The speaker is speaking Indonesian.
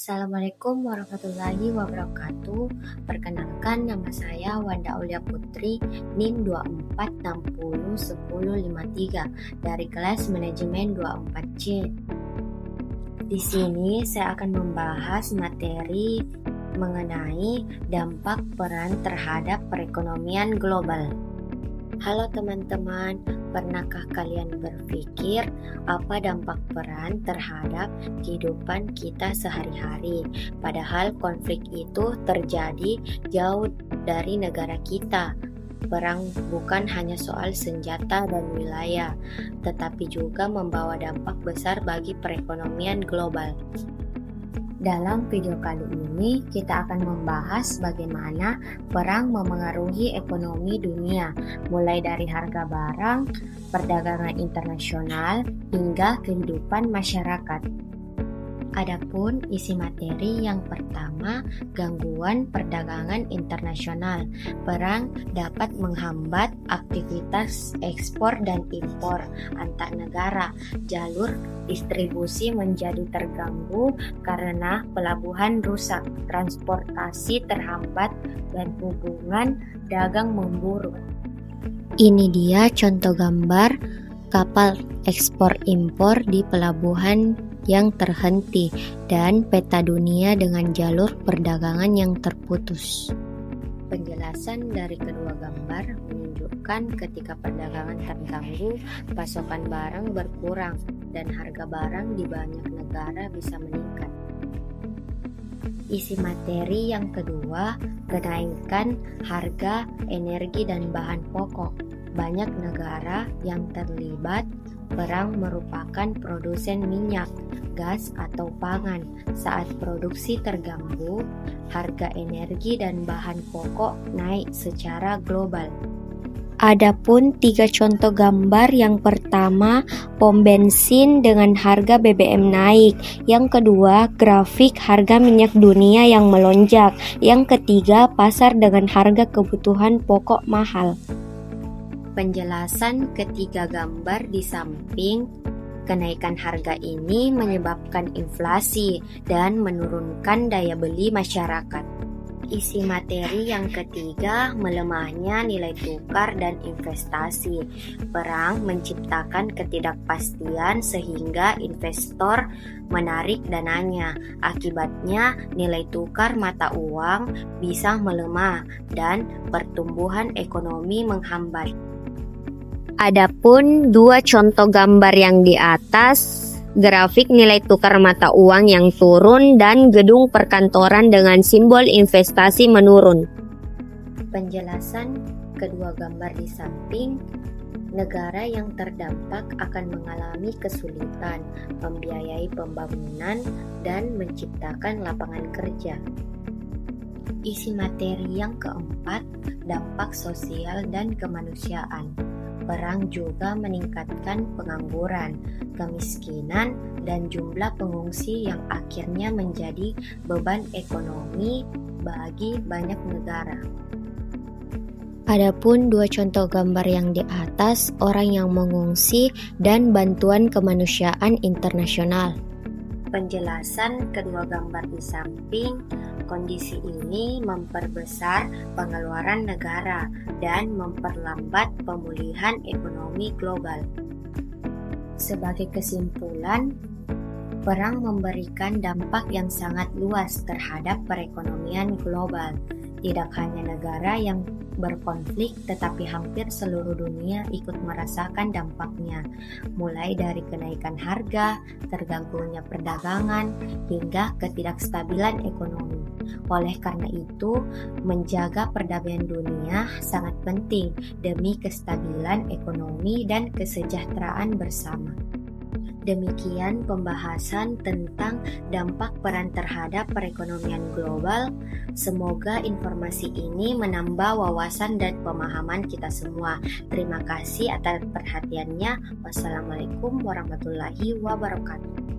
Assalamualaikum warahmatullahi wabarakatuh. Perkenalkan, nama saya Wanda Aulia Putri, NIM 24601053 dari kelas manajemen 24C. Di sini saya akan membahas materi mengenai dampak peran terhadap perekonomian global. Halo teman-teman, pernahkah kalian berpikir apa dampak peran terhadap kehidupan kita sehari-hari? Padahal konflik itu terjadi jauh dari negara kita. Perang bukan hanya soal senjata dan wilayah, tetapi juga membawa dampak besar bagi perekonomian global. Dalam video kali ini, kita akan membahas bagaimana perang memengaruhi ekonomi dunia, mulai dari harga barang, perdagangan internasional, hingga kehidupan masyarakat. Adapun isi materi yang pertama, gangguan perdagangan internasional. Perang dapat menghambat aktivitas ekspor dan impor antar negara. Jalur distribusi menjadi terganggu karena pelabuhan rusak, transportasi terhambat, dan hubungan dagang memburuk. Ini dia contoh gambar kapal ekspor impor di pelabuhan yang terhenti dan peta dunia dengan jalur perdagangan yang terputus. Penjelasan dari kedua gambar menunjukkan ketika perdagangan terganggu, pasokan barang berkurang dan harga barang di banyak negara bisa meningkat. Isi materi yang kedua, kenaikan harga energi dan bahan pokok. Banyak negara yang terlibat perang merupakan produsen minyak, gas, atau pangan. Saat produksi terganggu, harga energi dan bahan pokok naik secara global. Adapun 3 contoh gambar, yang pertama pom bensin dengan harga BBM naik, yang kedua grafik harga minyak dunia yang melonjak, yang ketiga pasar dengan harga kebutuhan pokok mahal. Penjelasan ketiga gambar di samping, kenaikan harga ini menyebabkan inflasi dan menurunkan daya beli masyarakat. Isi materi yang ketiga, melemahnya nilai tukar dan investasi. Perang menciptakan ketidakpastian sehingga investor menarik dananya. Akibatnya nilai tukar mata uang bisa melemah dan pertumbuhan ekonomi menghambat. Adapun 2 contoh gambar yang di atas, grafik nilai tukar mata uang yang turun dan gedung perkantoran dengan simbol investasi menurun. Penjelasan kedua gambar di samping, negara yang terdampak akan mengalami kesulitan membiayai pembangunan dan menciptakan lapangan kerja. Isi materi yang keempat, dampak sosial dan kemanusiaan. Perang juga meningkatkan pengangguran, kemiskinan, dan jumlah pengungsi yang akhirnya menjadi beban ekonomi bagi banyak negara. Adapun 2 contoh gambar yang di atas, orang yang mengungsi dan bantuan kemanusiaan internasional. Penjelasan kedua gambar di samping, kondisi ini memperbesar pengeluaran negara dan memperlambat pemulihan ekonomi global. Sebagai kesimpulan, perang memberikan dampak yang sangat luas terhadap perekonomian global. Tidak hanya negara yang berkonflik, tetapi hampir seluruh dunia ikut merasakan dampaknya, mulai dari kenaikan harga, terganggunya perdagangan, hingga ketidakstabilan ekonomi. Oleh karena itu, menjaga perdamaian dunia sangat penting demi kestabilan ekonomi dan kesejahteraan bersama. Demikian pembahasan tentang dampak peran terhadap perekonomian global. Semoga informasi ini menambah wawasan dan pemahaman kita semua. Terima kasih atas perhatiannya. Wassalamualaikum warahmatullahi wabarakatuh.